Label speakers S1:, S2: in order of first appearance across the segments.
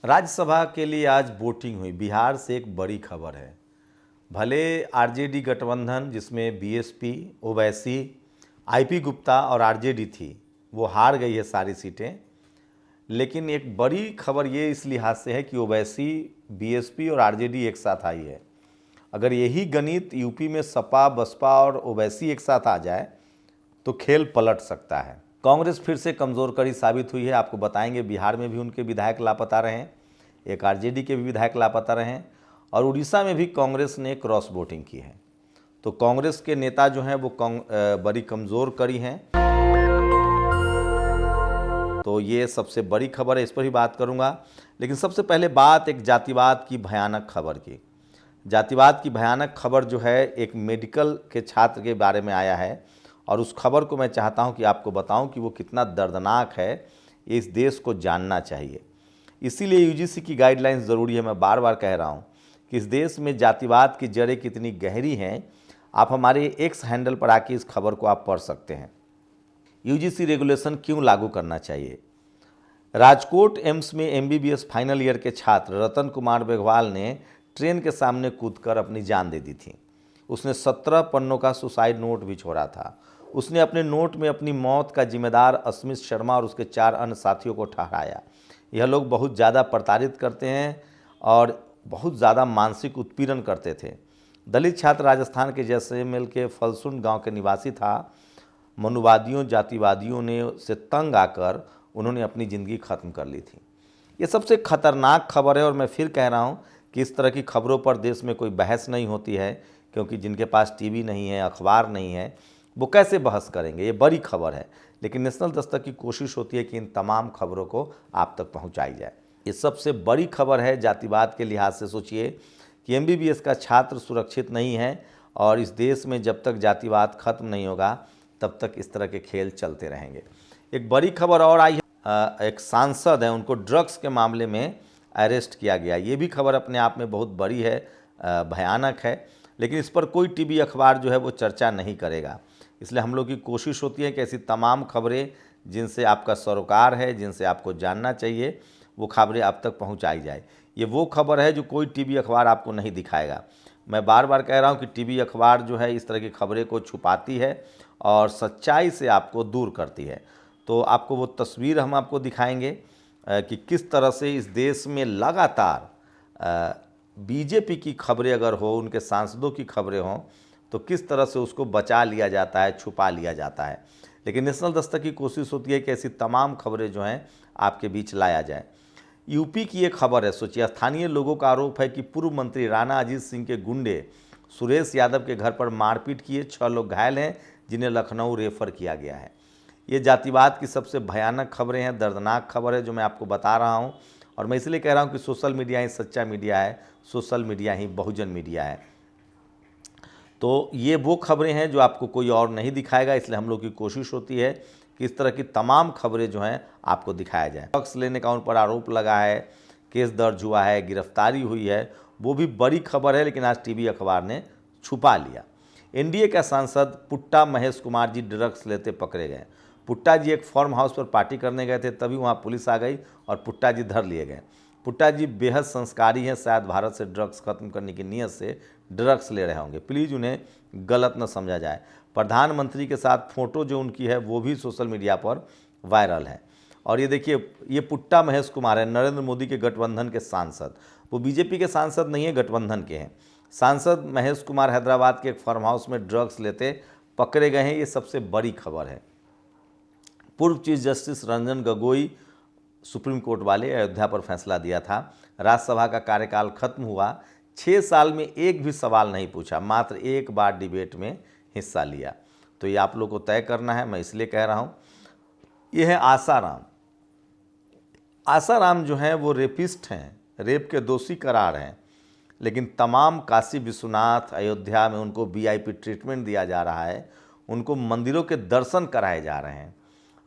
S1: राज्यसभा के लिए आज वोटिंग हुई। बिहार से एक बड़ी खबर है। भले आरजेडी गठबंधन जिसमें बीएसपी, ओवैसी, आईपी गुप्ता और आरजेडी थी, वो हार गई है सारी सीटें। लेकिन एक बड़ी खबर ये इस लिहाज से है कि ओवैसी, बीएसपी और आरजेडी एक साथ आई है। अगर यही गणित यूपी में सपा, बसपा और ओवैसी एक साथ आ जाए तो खेल पलट सकता है। कांग्रेस फिर से कमज़ोर कड़ी साबित हुई है। आपको बताएंगे बिहार में भी उनके विधायक लापता रहे हैं, एक आरजेडी के भी विधायक लापता रहे हैं और उड़ीसा में भी कांग्रेस ने क्रॉस वोटिंग की है। तो कांग्रेस के नेता जो हैं वो बड़ी कमज़ोर कड़ी हैं। तो ये सबसे बड़ी खबर है, इस पर ही बात करूंगा। लेकिन सबसे पहले बात एक जातिवाद की भयानक खबर की। जातिवाद की भयानक खबर जो है एक मेडिकल के छात्र के बारे में आया है और उस खबर को मैं चाहता हूं कि आपको बताऊं कि वो कितना दर्दनाक है, ये इस देश को जानना चाहिए। इसीलिए यूजीसी की गाइडलाइंस ज़रूरी है। मैं बार बार कह रहा हूं कि इस देश में जातिवाद की जड़ें कितनी गहरी हैं। आप हमारे एक्स हैंडल पर आके इस खबर को आप पढ़ सकते हैं। यूजीसी रेगुलेशन क्यों लागू करना चाहिए। राजकोट एम्स में एमबीबीएस फाइनल ईयर के छात्र रतन कुमार बेघवाल ने ट्रेन के सामने कूदकर अपनी जान दे दी थी। उसने 17 पन्नों का सुसाइड नोट भी छोड़ा था। उसने अपने नोट में अपनी मौत का जिम्मेदार अस्मित शर्मा और उसके 4 अन्य साथियों को ठहराया। यह लोग बहुत ज़्यादा प्रताड़ित करते हैं और बहुत ज़्यादा मानसिक उत्पीड़न करते थे। दलित छात्र राजस्थान के जैसलमेर के फलसुंड गांव के निवासी था। मनुवादियों, जातिवादियों ने से तंग आकर उन्होंने अपनी ज़िंदगी ख़त्म कर ली थी। ये सबसे खतरनाक खबर है और मैं फिर कह रहा हूँ कि इस तरह की खबरों पर देश में कोई बहस नहीं होती है, क्योंकि जिनके पास टीवी नहीं है, अखबार नहीं है, वो कैसे बहस करेंगे। ये बड़ी खबर है, लेकिन नेशनल दस्तक की कोशिश होती है कि इन तमाम खबरों को आप तक पहुँचाई जाए। ये सबसे बड़ी खबर है जातिवाद के लिहाज से। सोचिए कि एमबीबीएस का छात्र सुरक्षित नहीं है और इस देश में जब तक जातिवाद खत्म नहीं होगा तब तक इस तरह के खेल चलते रहेंगे। एक बड़ी खबर और आई है, एक सांसद है, उनको ड्रग्स के मामले में अरेस्ट किया गया। ये भी खबर अपने आप में बहुत बड़ी है, भयानक है, लेकिन इस पर कोई टीवी अखबार जो है वो चर्चा नहीं करेगा। इसलिए हम लोग की कोशिश होती है कि ऐसी तमाम खबरें जिनसे आपका सरोकार है, जिनसे आपको जानना चाहिए, वो खबरें आप तक पहुंचाई जाए। ये वो खबर है जो कोई टीवी अखबार आपको नहीं दिखाएगा। मैं बार बार कह रहा हूं कि टीवी अखबार जो है इस तरह की खबरें को छुपाती है और सच्चाई से आपको दूर करती है। तो आपको वो तस्वीर हम आपको दिखाएंगे कि किस तरह से इस देश में लगातार बीजेपी की खबरें अगर हो, उनके सांसदों की खबरें हों, तो किस तरह से उसको बचा लिया जाता है, छुपा लिया जाता है। लेकिन नेशनल दस्तक की कोशिश होती है कि ऐसी तमाम खबरें जो हैं आपके बीच लाया जाए। यूपी की एक खबर है। सोचिए, स्थानीय लोगों का आरोप है कि पूर्व मंत्री राणा अजीत सिंह के गुंडे सुरेश यादव के घर पर मारपीट किए। 6 लोग घायल हैं जिन्हें लखनऊ रेफर किया गया है। ये जातिवाद की सबसे भयानक खबरें हैं, दर्दनाक खबर है जो मैं आपको बता रहा हूं। और मैं इसलिए कह रहा हूं कि सोशल मीडिया ही सच्चा मीडिया है, सोशल मीडिया ही बहुजन मीडिया है। तो ये वो खबरें हैं जो आपको कोई और नहीं दिखाएगा। इसलिए हम लोग की कोशिश होती है कि इस तरह की तमाम खबरें जो हैं आपको दिखाया जाए। ड्रग्स लेने का उन पर आरोप लगा है, केस दर्ज हुआ है, गिरफ्तारी हुई है, वो भी बड़ी खबर है, लेकिन आज टीवी अखबार ने छुपा लिया। एनडीए का सांसद पुट्टा महेश कुमार जी ड्रग्स लेते पकड़े गए। पुट्टा जी एक फार्म हाउस पर पार्टी करने गए थे, तभी वहाँ पुलिस आ गई और पुट्टा जी धर लिए गए। पुट्टा जी बेहद संस्कारी हैं, शायद भारत से ड्रग्स खत्म करने की नीयत से ड्रग्स ले रहे होंगे। प्लीज़ उन्हें गलत न समझा जाए। प्रधानमंत्री के साथ फ़ोटो जो उनकी है वो भी सोशल मीडिया पर वायरल है। और ये देखिए, ये पुट्टा महेश कुमार है, नरेंद्र मोदी के गठबंधन के सांसद। वो बीजेपी के सांसद नहीं है, गठबंधन के हैं। सांसद महेश कुमार हैदराबाद के एक फार्म हाउस में ड्रग्स लेते पकड़े गए हैं। ये सबसे बड़ी खबर है। पूर्व chief justice Ranjan Gogoi, supreme court वाले, अयोध्या पर फैसला दिया था। राज्यसभा का कार्यकाल खत्म हुआ, 6 साल में एक भी सवाल नहीं पूछा, मात्र एक बार डिबेट में हिस्सा लिया। तो ये आप लोग को तय करना है, मैं इसलिए कह रहा हूँ। ये है आसाराम। आसाराम जो हैं वो रेपिस्ट हैं, रेप के दोषी करार हैं, लेकिन तमाम काशी विश्वनाथ, अयोध्या में उनको वीआईपी ट्रीटमेंट दिया जा रहा है, उनको मंदिरों के दर्शन कराए जा रहे हैं।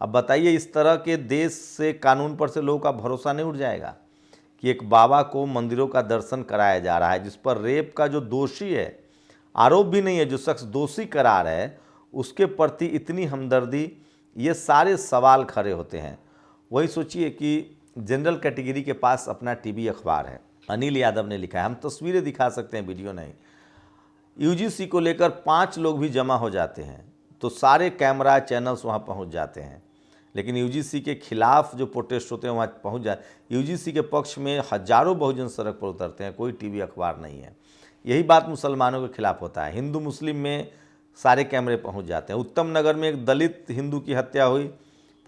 S1: अब बताइए, इस तरह के देश से, कानून पर से लोगों का भरोसा नहीं उठ जाएगा कि एक बाबा को मंदिरों का दर्शन कराया जा रहा है, जिस पर रेप का जो दोषी है, आरोप भी नहीं है, जो शख्स दोषी करार है, उसके प्रति इतनी हमदर्दी। ये सारे सवाल खड़े होते हैं। वही सोचिए कि जनरल कैटेगरी के पास अपना टीवी अखबार है। अनिल यादव ने लिखा है, हम तस्वीरें दिखा सकते हैं, वीडियो नहीं। यूजीसी को लेकर 5 लोग भी जमा हो जाते हैं तो सारे कैमरा चैनल्स वहाँ पहुँच जाते हैं, लेकिन यूजीसी के खिलाफ जो प्रोटेस्ट होते हैं वहाँ पहुँच जाए। यूजीसी के पक्ष में हजारों बहुजन सड़क पर उतरते हैं, कोई टीवी अखबार नहीं है। यही बात मुसलमानों के खिलाफ होता है। हिंदू मुस्लिम में सारे कैमरे पहुँच जाते हैं। उत्तम नगर में एक दलित हिंदू की हत्या हुई,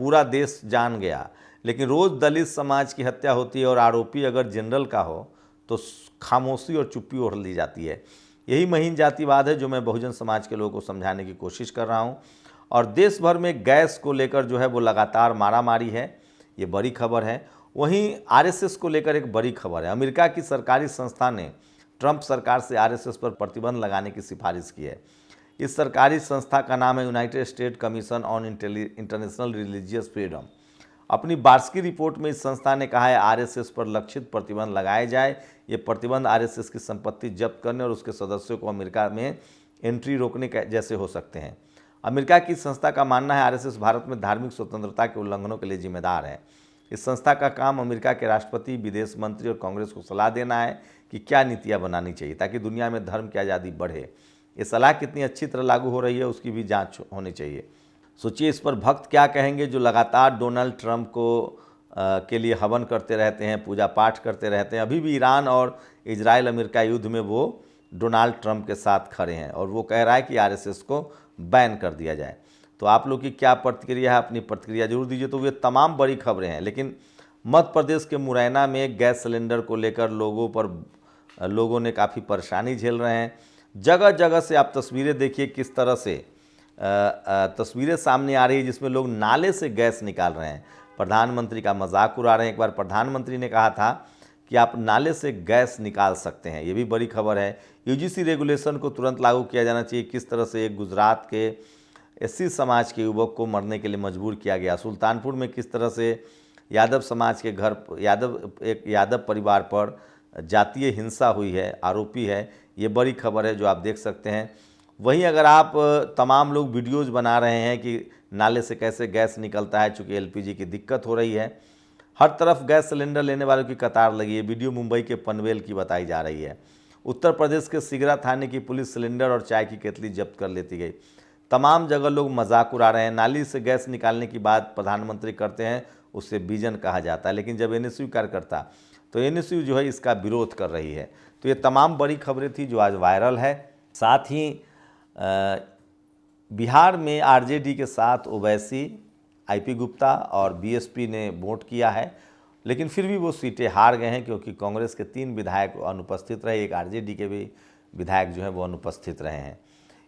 S1: पूरा देश जान गया, लेकिन रोज़ दलित समाज की हत्या होती है और आरोपी अगर जनरल का हो तो खामोशी और चुप्पी ओढ़ ली जाती है। यही महीन जातिवाद है जो मैं बहुजन समाज के लोगों को समझाने की कोशिश कर रहा हूँ। और देश भर में गैस को लेकर जो है वो लगातार मारामारी है, ये बड़ी खबर है। वहीं आरएसएस को लेकर एक बड़ी खबर है। अमेरिका की सरकारी संस्था ने ट्रंप सरकार से आरएसएस पर प्रतिबंध लगाने की सिफारिश की है। इस सरकारी संस्था का नाम है United state commission on international religious freedom. अपनी वार्षिक रिपोर्ट में इस संस्था ने कहा है आरएसएस पर लक्षित प्रतिबंध लगाए जाए। ये प्रतिबंध आरएसएस की संपत्ति जब्त करने और उसके सदस्यों को अमेरिका में एंट्री रोकने के जैसे हो सकते हैं। अमेरिका की संस्था का मानना है आरएसएस भारत में धार्मिक स्वतंत्रता के उल्लंघनों के लिए जिम्मेदार है। इस संस्था का काम अमेरिका के राष्ट्रपति, विदेश मंत्री और कांग्रेस को सलाह देना है कि क्या नीतियाँ बनानी चाहिए ताकि दुनिया में धर्म की आज़ादी बढ़े। ये सलाह कितनी अच्छी तरह लागू हो रही है उसकी भी जाँच होनी चाहिए। सोचिए इस पर भक्त क्या कहेंगे जो लगातार डोनाल्ड ट्रंप को के लिए हवन करते रहते हैं, पूजा पाठ करते रहते हैं। अभी भी ईरान और इजराइल अमेरिका युद्ध में वो डोनाल्ड ट्रंप के साथ खड़े हैं और वो कह रहा है कि आरएसएस को बैन कर दिया जाए। तो आप लोग की क्या प्रतिक्रिया है, अपनी प्रतिक्रिया जरूर दीजिए। तो ये तमाम बड़ी खबरें हैं, लेकिन मध्य प्रदेश के मुरैना में गैस सिलेंडर को लेकर लोगों ने काफ़ी परेशानी झेल रहे हैं। जगह जगह से आप तस्वीरें देखिए किस तरह से तस्वीरें सामने आ रही है जिसमें लोग नाले से गैस निकाल रहे हैं। प्रधानमंत्री का मजाक उड़ा रहे हैं। एक बार प्रधानमंत्री ने कहा था कि आप नाले से गैस निकाल सकते हैं, ये भी बड़ी खबर है। यूजीसी रेगुलेशन को तुरंत लागू किया जाना चाहिए। किस तरह से एक गुजरात के एससी समाज के युवक को मरने के लिए मजबूर किया गया। सुल्तानपुर में किस तरह से यादव समाज के घर एक यादव परिवार पर जातीय हिंसा हुई है, आरोपी है, ये बड़ी खबर है जो आप देख सकते हैं। वहीं अगर आप तमाम लोग वीडियोज़ बना रहे हैं कि नाले से कैसे गैस निकलता है, चूँकि एलपीजी की दिक्कत हो रही है, हर तरफ गैस सिलेंडर लेने वालों की कतार लगी है। वीडियो मुंबई के पनवेल की बताई जा रही है। उत्तर प्रदेश के सिगरा थाने की पुलिस सिलेंडर और चाय की केतली जब्त कर लेती गई। तमाम जगह लोग मजाक उड़ा रहे हैं। नाली से गैस निकालने की बात प्रधानमंत्री करते हैं, उससे बीजन कहा जाता है, लेकिन जब एनएसयू कार्यकर्ता तो एनएसयू जो है इसका विरोध कर रही है। तो ये तमाम बड़ी खबरें थी जो आज वायरल है। साथ ही बिहार में आरजेडी के साथ ओवैसी, आईपी गुप्ता और बीएसपी ने वोट किया है, लेकिन फिर भी वो सीटें हार गए हैं क्योंकि कांग्रेस के 3 विधायक अनुपस्थित रहे, एक आरजेडी के भी विधायक जो है वो अनुपस्थित रहे हैं।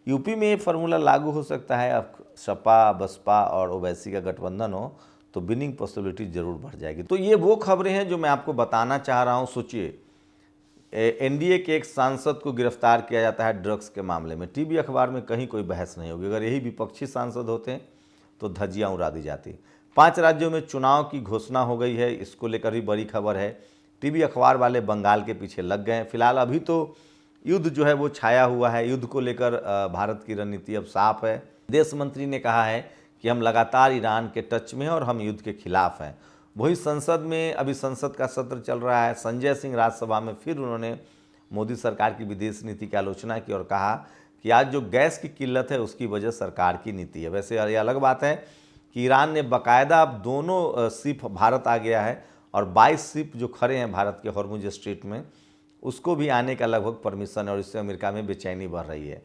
S1: यूपी में ये फार्मूला लागू हो सकता है। अब सपा, बसपा और ओवैसी का गठबंधन हो तो विनिंग पॉसिबिलिटी जरूर बढ़ जाएगी। तो ये वो खबरें हैं जो मैं आपको बताना चाह रहा हूँ। सोचिए एनडीए के एक सांसद को गिरफ्तार किया जाता है ड्रग्स के मामले में। टीवी अखबार में कहीं कोई बहस नहीं होगी। अगर यही विपक्षी सांसद होते हैं तो धज्जियां उड़ा दी जाती। 5 राज्यों में चुनाव की घोषणा हो गई है, इसको लेकर भी बड़ी खबर है। टीवी अखबार वाले बंगाल के पीछे लग गए हैं। फिलहाल अभी तो युद्ध जो है वो छाया हुआ है। युद्ध को लेकर भारत की रणनीति अब साफ है। विदेश मंत्री ने कहा है कि हम लगातार ईरान के टच में हैं और हम युद्ध के खिलाफ हैं। वही संसद में अभी संसद का सत्र चल रहा है। संजय सिंह राज्यसभा में फिर उन्होंने मोदी सरकार की विदेश नीति की आलोचना की और कहा कि आज जो गैस की किल्लत है उसकी वजह सरकार की नीति है। वैसे ये अलग बात है कि ईरान ने बाकायदा अब दोनों शिप भारत आ गया है और 22 शिप जो खड़े हैं भारत के हॉर्मुज स्ट्रेट में, उसको भी आने का लगभग परमिशन है और इससे अमेरिका में बेचैनी बढ़ रही है।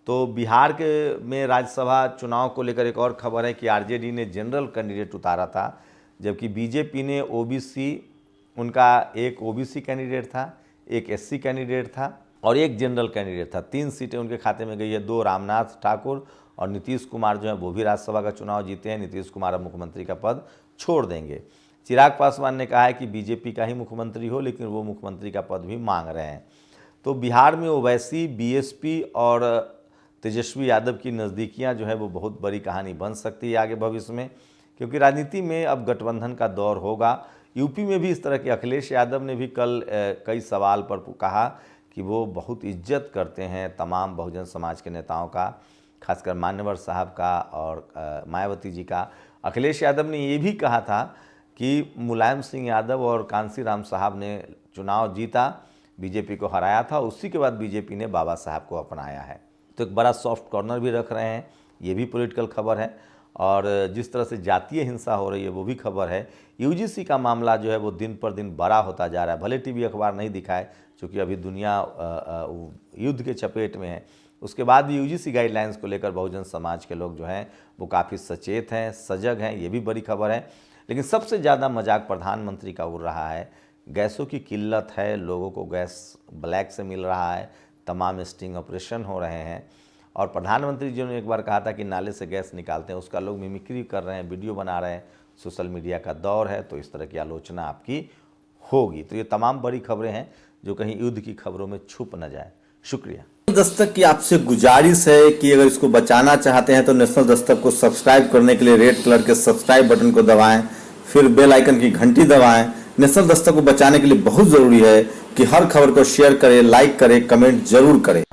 S1: तो बिहार के में राज्यसभा चुनाव को लेकर एक और खबर है कि आरजेडी ने जनरल कैंडिडेट उतारा था, जबकि बीजेपी ने ओबीसी, उनका एक ओबीसी कैंडिडेट था, एक एससी कैंडिडेट था और एक जनरल कैंडिडेट था। 3 सीटें उनके खाते में गई है। 2 रामनाथ ठाकुर और नीतीश कुमार जो है वो भी राज्यसभा का चुनाव जीते हैं। नीतीश कुमार अब मुख्यमंत्री का पद छोड़ देंगे। चिराग पासवान ने कहा है कि बीजेपी का ही मुख्यमंत्री हो, लेकिन वो मुख्यमंत्री का पद भी मांग रहे हैं। तो बिहार में ओवैसी, बीएसपी और तेजस्वी यादव की नज़दीकियाँ जो है वो बहुत बड़ी कहानी बन सकती है आगे भविष्य में, क्योंकि राजनीति में अब गठबंधन का दौर होगा। यूपी में भी इस तरह के अखिलेश यादव ने भी कल कई सवाल पर कहा कि वो बहुत इज्जत करते हैं तमाम बहुजन समाज के नेताओं का, खासकर मान्यवर साहब का और मायावती जी का। अखिलेश यादव ने ये भी कहा था कि मुलायम सिंह यादव और कांसी राम साहब ने चुनाव जीता, बीजेपी को हराया था, उसी के बाद बीजेपी ने बाबा साहब को अपनाया है। तो एक बड़ा सॉफ्ट कॉर्नर भी रख रहे हैं, ये भी पॉलिटिकल खबर है। और जिस तरह से जातीय हिंसा हो रही है वो भी खबर है। यूजीसी का मामला जो है वो दिन पर दिन बड़ा होता जा रहा है, भले टीवी अखबार नहीं दिखाए क्योंकि अभी दुनिया युद्ध के चपेट में है। उसके बाद भी यूजीसी गाइडलाइंस को लेकर बहुजन समाज के लोग जो हैं वो काफ़ी सचेत हैं, सजग हैं, ये भी बड़ी खबर है। लेकिन सबसे ज़्यादा मजाक प्रधानमंत्री का उड़ रहा है। गैसों की किल्लत है, लोगों को गैस ब्लैक से मिल रहा है, तमाम स्टिंग ऑपरेशन हो रहे हैं। और प्रधानमंत्री जी ने एक बार कहा था कि नाले से गैस निकालते हैं, उसका लोग मिमिक्री कर रहे हैं, वीडियो बना रहे हैं। सोशल मीडिया का दौर है तो इस तरह की आलोचना आपकी होगी। तो ये तमाम बड़ी खबरें हैं जो कहीं युद्ध की खबरों में छुप न जाए। शुक्रिया। दस्तक की आपसे गुजारिश है कि अगर इसको बचाना चाहते हैं तो नेशनल दस्तक को सब्सक्राइब करने के लिए रेड कलर के सब्सक्राइब बटन को दबाएं, फिर बेल आइकन की घंटी दबाएं। नेशनल दस्तक को बचाने के लिए बहुत ज़रूरी है कि हर खबर को शेयर करें, लाइक करें, कमेंट जरूर करें।